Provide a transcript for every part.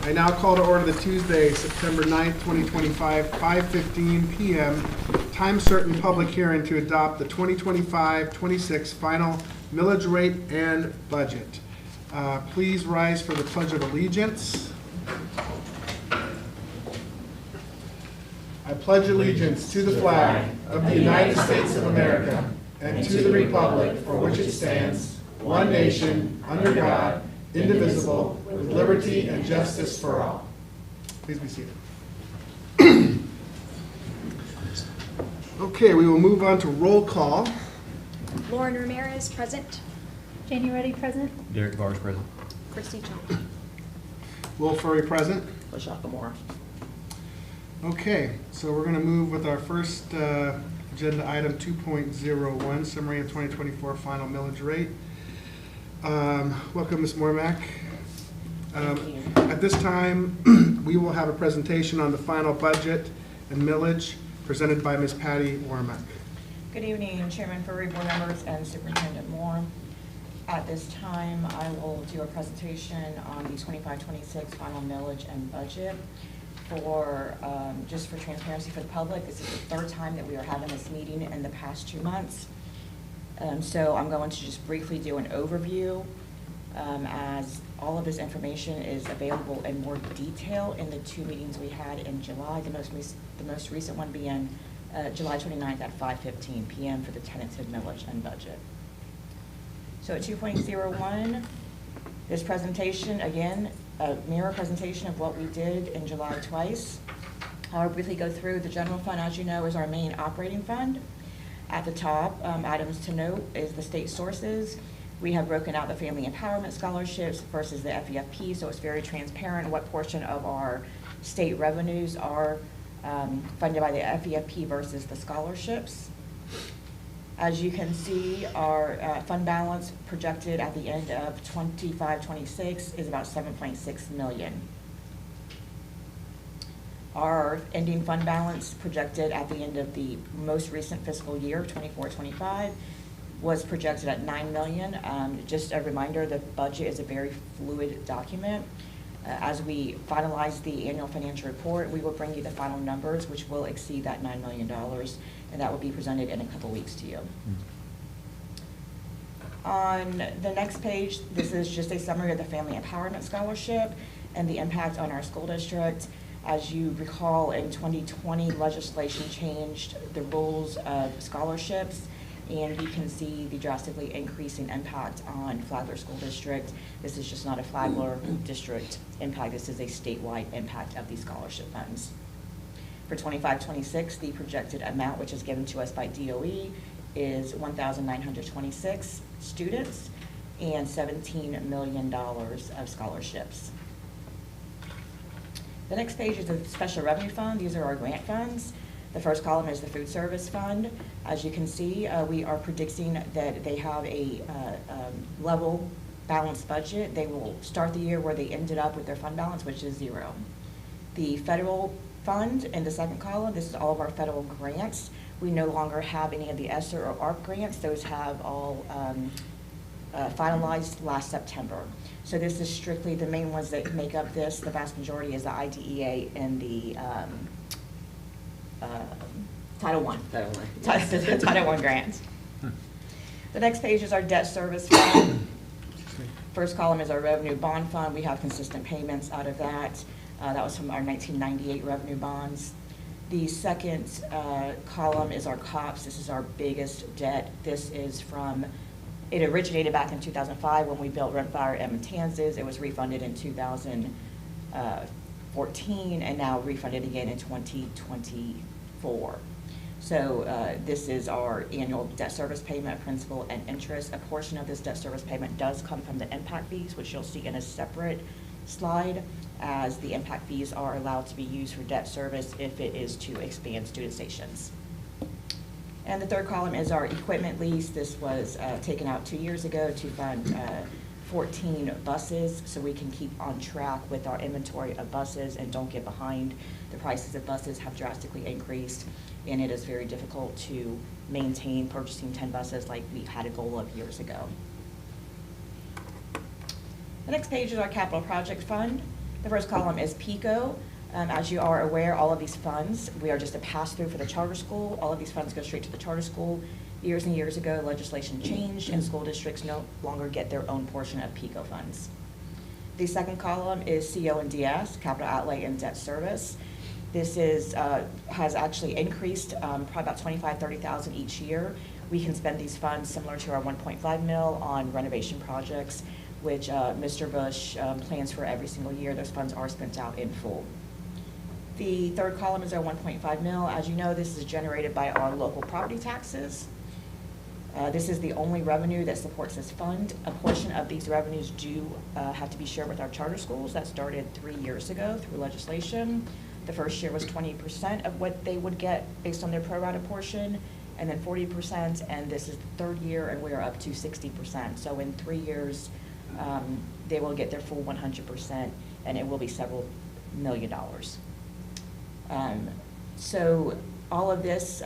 I now call to order the Tuesday, September 9th, 2025, 5:15 p.m. time certain public hearing to adopt the 2025-26 final millage rate and budget. Please rise for the Pledge of Allegiance. I pledge allegiance to the flag of the United States of America and to the republic for which it stands, one nation, under God, indivisible, with liberty and justice for all. Please be seated. Okay, we will move on to roll call. Lauren Ramirez, present. Janie, Ruddy, present. Derek Barr's present. Christy, Chong. Will Furry present. LaShakia Moore. Okay, so we're going to move with our first agenda item 2.01, summary of 2024 final millage rate. Welcome, Ms. Mormack. At this time, we will have a presentation on the final budget and millage presented by Ms. Patty Wormack. Good evening, Chairman Furry, board members, and Superintendent Moore. At this time, I will do a presentation on the 25-26 final millage and budget. Just for transparency for the public, this is the third time that we are having this meeting in the past 2 months. So I'm going to just briefly do an overview as all of this information is available in more detail in the 2 meetings we had in July, the most recent one being July 29th at 5:15 p.m. for the tentative millage and budget. So at 2.01, this presentation, again, a mirror presentation of what we did in July twice. I'll briefly go through. The general fund, as you know, is our main operating fund. At the top, items to note is the state sources. We have broken out the family empowerment scholarships versus the FEFP, so it's very transparent what portion of our state revenues are funded by the FEFP versus the scholarships. As you can see, our fund balance projected at the end of 25-26 is about $7.6 million. Our ending fund balance projected at the end of the most recent fiscal year, 24-25, was projected at $9 million. Just a reminder, the budget is a very fluid document. As we finalize the annual financial report, we will bring you the final numbers, which will exceed that $9 million, and that will be presented in a couple weeks to you. On the next page, this is just a summary of the Family Empowerment Scholarship and the impact on our school district. As you recall, in 2020, legislation changed the rules of scholarships, and you can see the drastically increasing impact on Flagler School District. This is just not a Flagler district impact. This is a statewide impact of these scholarship funds. For 25-26, the projected amount, which is given to us by DOE, is 1,926 students and $17 million of scholarships. The next page is the Special Revenue Fund. These are our grant funds. The first column is the Food Service Fund. As you can see, we are predicting that they have a level balanced budget. They will start the year where they ended up with their fund balance, which is 0. The Federal Fund in the second column, this is all of our federal grants. We no longer have any of the ESSER or ARP grants. Those have all finalized last September. So this is strictly the main ones that make up this. The vast majority is the IDEA and the Title I. Title I grants. The next page is our debt service fund. First column is our revenue bond fund. We have consistent payments out of that. That was from our 1998 revenue bonds. The second column is our COPS. This is our biggest debt. This is from, it originated back in 2005 when we built Rimfire and Matanzas. It was refunded in 2014 and now refunded again in 2024. So this is our annual debt service payment, principal and interest. A portion of this debt service payment does come from the impact fees, which you'll see in a separate slide, as the impact fees are allowed to be used for debt service if it is to expand student stations. And the third column is our equipment lease. This was taken out 2 years ago to fund 14 buses, so we can keep on track with our inventory of buses and don't get behind. The prices of buses have drastically increased, and it is very difficult to maintain purchasing 10 buses like we had a goal of years ago. The next page is our capital project fund. The first column is PICO. As you are aware, all of these funds, we are just a pass-through for the charter school. All of these funds go straight to the charter school. Years and years ago, legislation changed, and school districts no longer get their own portion of PICO funds. The second column is CO and DS, capital outlay and debt service. This is, has actually increased probably about 25, 30,000 each year. We can spend these funds similar to our 1.5 mil on renovation projects, which Mr. Bush plans for every single year. Those funds are spent out in full. The third column is our 1.5 mil. As you know, this is generated by our local property taxes. This is the only revenue that supports this fund. A portion of these revenues do have to be shared with our charter schools. That started 3 years ago through legislation. The first year was 20% of what they would get based on their pro rata portion, and then 40%, and this is the third year, and we are up to 60%. So in 3 years, they will get their full 100%, and it will be several $1 million. So all of this,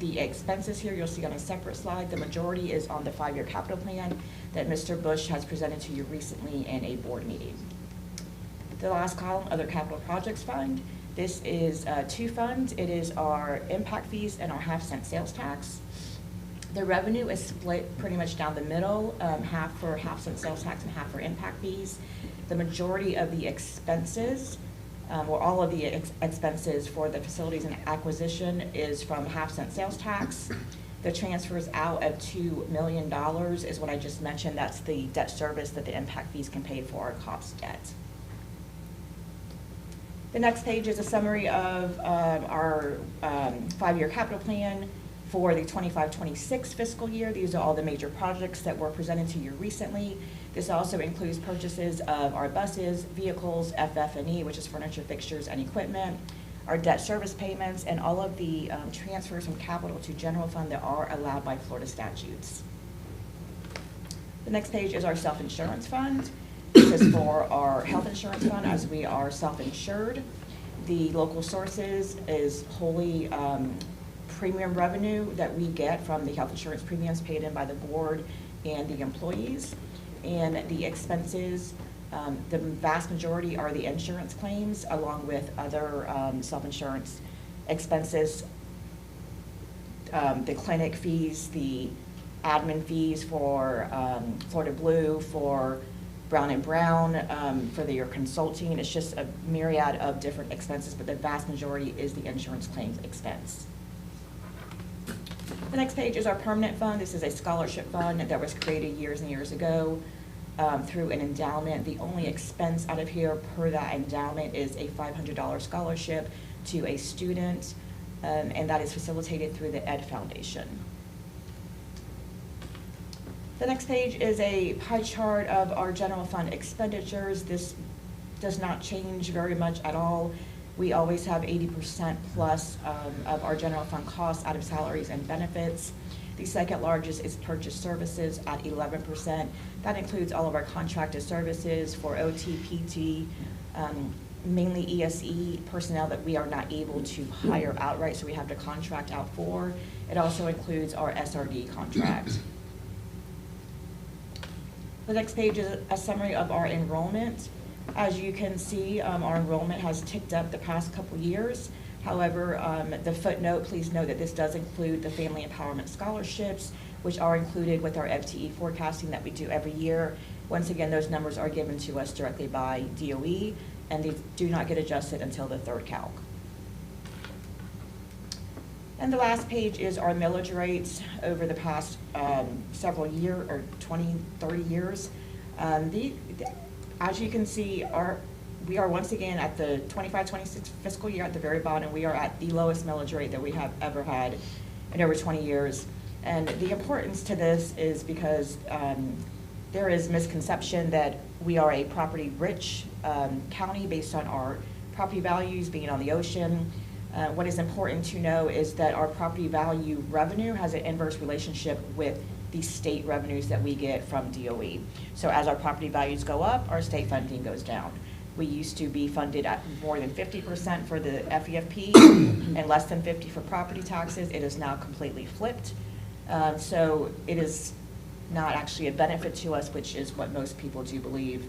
the expenses here, you'll see on a separate slide. The majority is on the 5-year capital plan that Mr. Bush has presented to you recently in a board meeting. The last column, other capital projects fund. This is 2 funds. It is our impact fees and our half-cent sales tax. The revenue is split pretty much down the middle, half for half-cent sales tax and half for impact fees. The majority of the expenses, or all of the expenses for the facilities and acquisition, is from half-cent sales tax. The transfers out of $2 million is what I just mentioned. That's the debt service that the impact fees can pay for our cost debt. The next page is a summary of our 5-year capital plan for the 25-26 fiscal year. These are all the major projects that were presented to you recently. This also includes purchases of our buses, vehicles, FF&E, which is furniture, fixtures, and equipment, our debt service payments, and all of the transfers from capital to general fund that are allowed by Florida statutes. The next page is our self-insurance fund. This is for our health insurance fund, as we are self-insured. The local sources is wholly premium revenue that we get from the health insurance premiums paid in by the board and the employees. And the expenses, the vast majority are the insurance claims, along with other self-insurance expenses, the clinic fees, the admin fees for Florida Blue, for Brown and Brown, for your consulting. It's just a myriad of different expenses, but the vast majority is the insurance claims expense. The next page is our permanent fund. This is a scholarship fund that was created years and years ago through an endowment. The only expense out of here per that endowment is a $500 scholarship to a student, and that is facilitated through the Ed Foundation. The next page is a pie chart of our general fund expenditures. This does not change very much at all. We always have 80% plus of our general fund costs out of salaries and benefits. The second largest is purchase services at 11%. That includes all of our contracted services for OT, PT, mainly ESE personnel that we are not able to hire outright, so we have to contract out for. It also includes our SRD contract. The next page is a summary of our enrollment. As you can see, our enrollment has ticked up the past couple years. However, the footnote, please note that this does include the family empowerment scholarships, which are included with our FTE forecasting that we do every year. Once again, those numbers are given to us directly by DOE, and they do not get adjusted until the third calc. And the last page is our millage rates over the past several years, or 20, 30 years. As you can see, we are once again at the 25-26 fiscal year at the very bottom. We are at the lowest millage rate that we have ever had in over 20 years. And the importance to this is because there is misconception that we are a property-rich county based on our property values being on the ocean. What is important to know is that our property value revenue has an inverse relationship with the state revenues that we get from DOE. So as our property values go up, our state funding goes down. We used to be funded at more than 50% for the FEFP and less than 50% for property taxes. It is now completely flipped. So it is not actually a benefit to us, which is what most people do believe.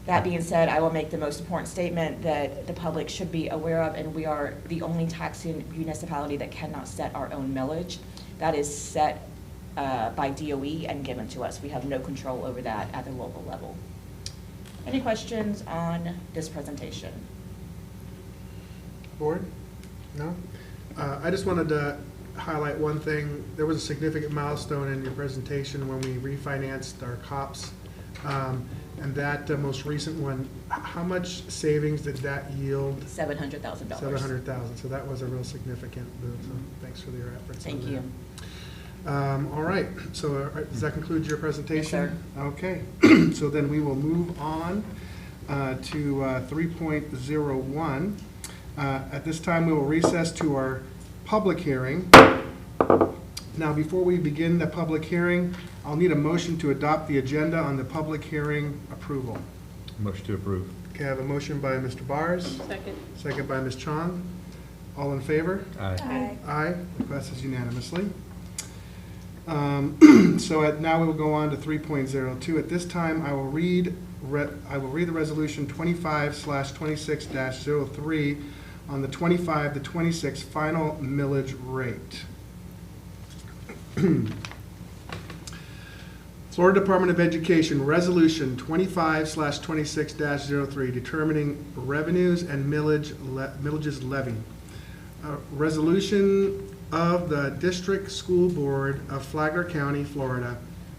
That being said, I will make the most important statement that the public should be aware of, and we are the only taxing municipality that cannot set our own millage. That is set by DOE and given to us. We have no control over that at the local level. Any questions on this presentation? Board? No? I just wanted to highlight one thing. There was a significant milestone in your presentation when we refinanced our COPS. And that most recent one, how much savings did that yield? $700,000. $700,000. So that was a real significant move. So thanks for your efforts. Thank on you. that. All right. So does that conclude your presentation? Yes, sir. Okay. So then we will move on to 3.01. At this time, we will recess to our public hearing. Now, before we begin the public hearing, I'll need a motion to adopt the agenda on the public hearing approval. Motion to approve. Okay, I have a motion by Mr. Bars. Second. Second by Ms. Chong. All in favor? Aye. Aye. Aye. The passes unanimously. So now we will go on to 3.02. At this time, I will read the resolution 25/26-03 on the 25 to 26 final millage rate. Florida Department of Education Resolution 25/26-03 determining revenues and millages levied. Resolution of the District School Board of Flagler County, Florida,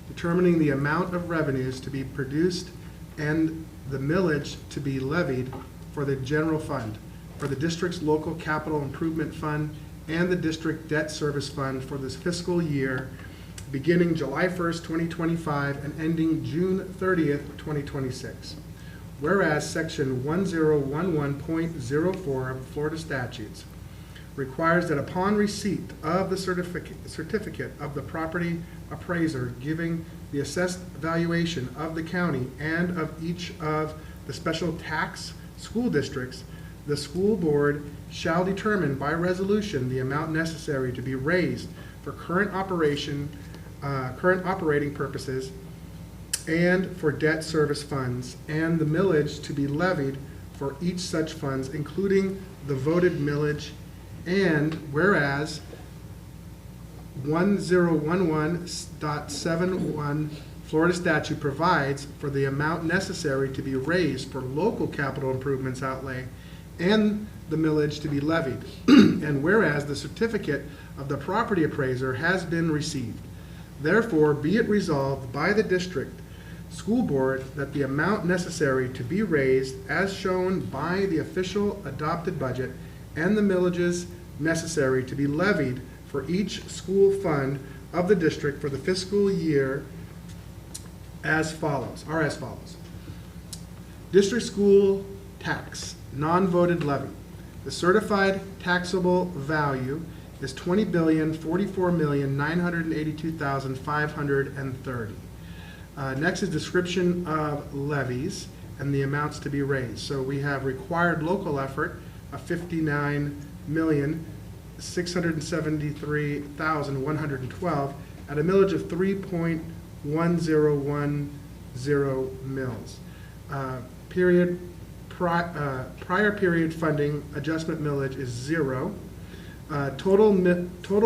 determining the amount of revenues to be produced and the millage to be levied for the general fund, for the district's local capital improvement fund, and the district debt service fund for this fiscal year beginning July 1st, 2025 and ending June 30th, 2026. Whereas Section 1011.04 of the Florida statutes requires that upon receipt of the certificate of the property appraiser giving the assessed valuation of the county and of each of the special tax school districts, the school board shall determine by resolution the amount necessary to be raised for current operating purposes and for debt service funds, and the millage to be levied for each such funds, including the voted millage. And whereas 1011.71 Florida statute provides for the amount necessary to be raised for local capital improvements outlay and the millage to be levied. And whereas the certificate of the property appraiser has been received, therefore be it resolved by the district school board that the amount necessary to be raised as shown by the official adopted budget and the millages necessary to be levied for each school fund of the district for the fiscal year are as follows. District school tax, non-voted levy. The certified taxable value is $20,044,982,530. Next is description of levies and the amounts to be raised. So we have required local effort of $59,673,112 at a millage of 3.1010 mils. Prior period funding adjustment millage is 0. Total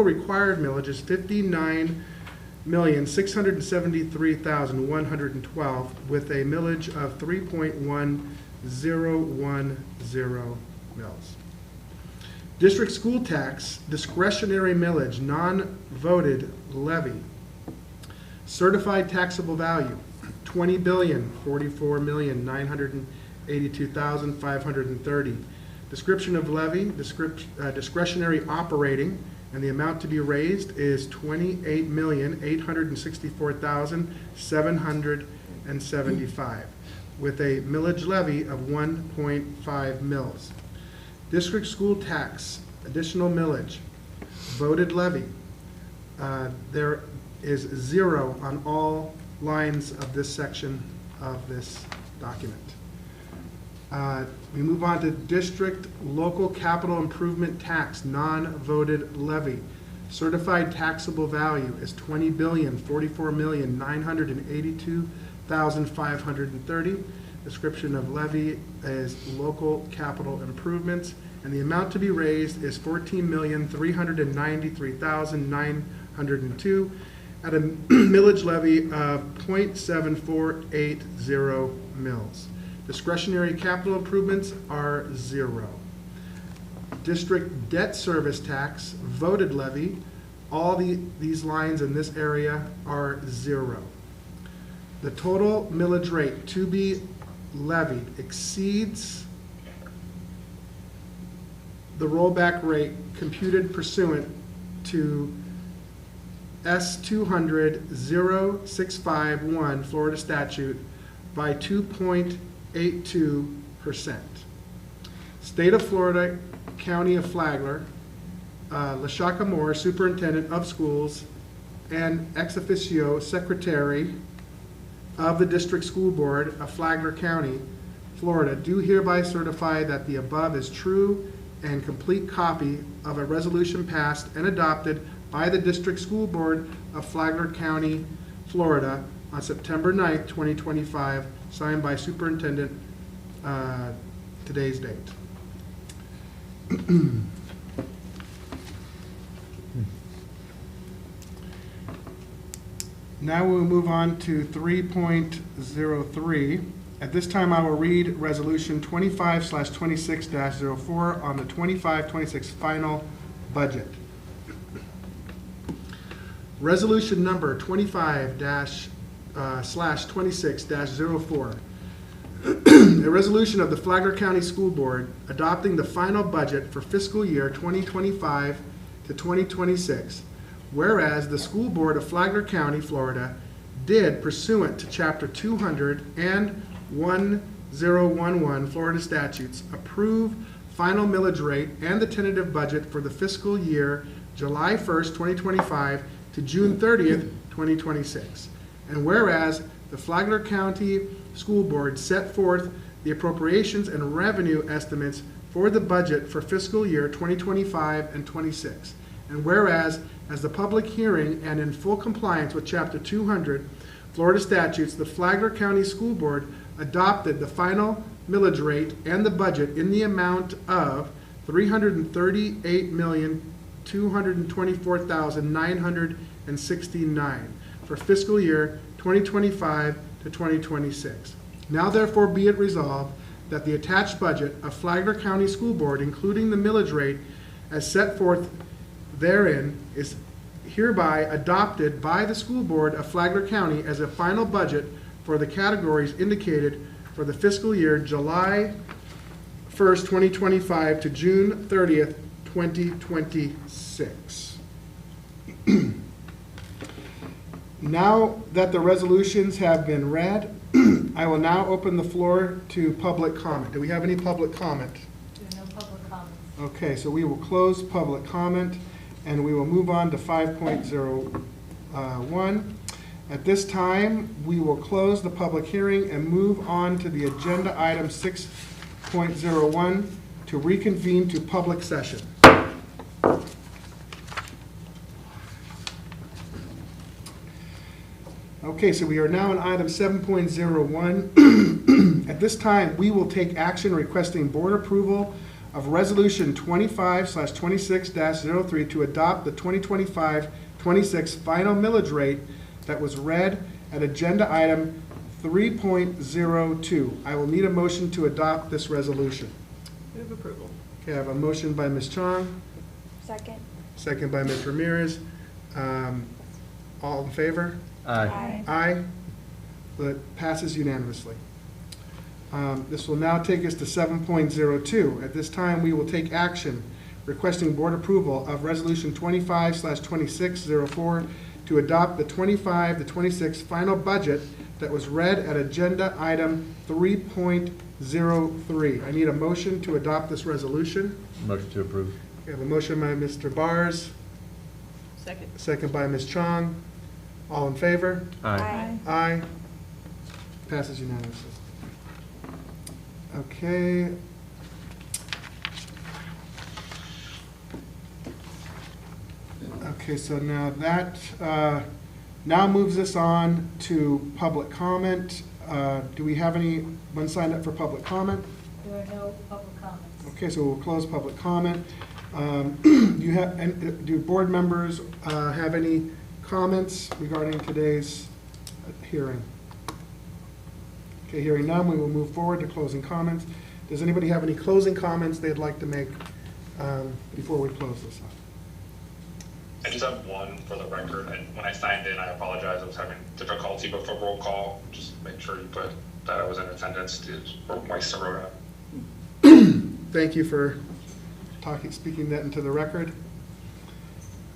required millage is $59,673,112 with a millage of 3.1010 mils. District school tax discretionary millage, non-voted levy. Certified taxable value, $20,044,982,530. Description of levy, discretionary operating, and the amount to be raised is $28,864,775 with a millage levy of 1.5 mils. District school tax, additional millage, voted levy. There is 0 on all lines of this section of this document. We move on to district local capital improvement tax, non-voted levy. Certified taxable value is $20,044,982,530. Description of levy is local capital improvements, and the amount to be raised is $14,393,902 at a millage levy of 0.7480 mils. Discretionary capital improvements are 0. District debt service tax, voted levy, all these lines in this area are 0. The total millage rate to be levied exceeds the rollback rate computed pursuant to S-200-0651 Florida statute by 2.82%. State of Florida, County of Flagler, LaShakia Moore, Superintendent of Schools, and ex officio Secretary of the District School Board of Flagler County, Florida, do hereby certify that the above is true and complete copy of a resolution passed and adopted by the District School Board of Flagler County, Florida on September 9th, 2025, signed by Superintendent, today's date. Now we will move on to 3.03. At this time, I will read Resolution 25/26-04 on the 25-26 final budget. Resolution number 25/26-04. A resolution of the Flagler County School Board adopting the final budget for fiscal year 2025 to 2026. Whereas the School Board of Flagler County, Florida, did pursuant to Chapter 200 and 1011 Florida statutes approve final millage rate and the tentative budget for the fiscal year July 1st, 2025 to June 30th, 2026. And whereas the Flagler County School Board set forth the appropriations and revenue estimates for the budget for fiscal year 2025 and 26. And whereas, as the public hearing and in full compliance with Chapter 200 Florida statutes, the Flagler County School Board adopted the final millage rate and the budget in the amount of $338,224,969 for fiscal year 2025 to 2026. Now therefore be it resolved that the attached budget of Flagler County School Board, including the millage rate as set forth therein, is hereby adopted by the School Board of Flagler County as a final budget for the categories indicated for the fiscal year July 1st, 2025 to June 30th, 2026. Now that the resolutions have been read, I will now open the floor to public comment. Do we have any public comment? There are no public comments. Okay, so we will close public comment and we will move on to 5.01. At this time, we will close the public hearing and move on to the agenda item 6.01 to reconvene to public session. Okay, so we are now on item 7.01. At this time, we will take action requesting board approval of Resolution 25/26-03 to adopt the 2025-26 final millage rate that was read at agenda item 3.02. I will need a motion to adopt this resolution. Move approval. Okay, I have a motion by Ms. Chong, Second. second by Ms. Ramirez. All in favor? Aye. Aye. That passes unanimously. This will now take us to 7.02. At this time, we will take action requesting board approval of Resolution 25/26-04 to adopt the 25-26 final budget that was read at agenda item 3.03. I need a motion to adopt this resolution. Motion to approve. We have a motion by Mr. Bars, Second. second by Ms. Chong. All in favor? Aye. Aye. Passes unanimously. Okay. Okay, so now that now moves us on to public comment. Do we have anyone signed up for public comment? There are no public comments. Okay, so we'll close public comment. Do board members have any comments regarding today's hearing? Okay, hearing none, we will move forward to closing comments. Does anybody have any closing comments they'd like to make before we close this up? I just have one for the record. When I signed in, I apologize. I was having difficulty with the roll call. Just make sure you put that I was in attendance for my Sorota. Thank you for speaking that into the record.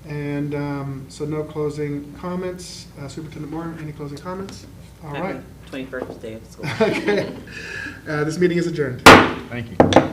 And so no closing comments. Superintendent Moore, any closing comments? All right. Happy 21st day of school. Okay. This meeting is adjourned. Thank you.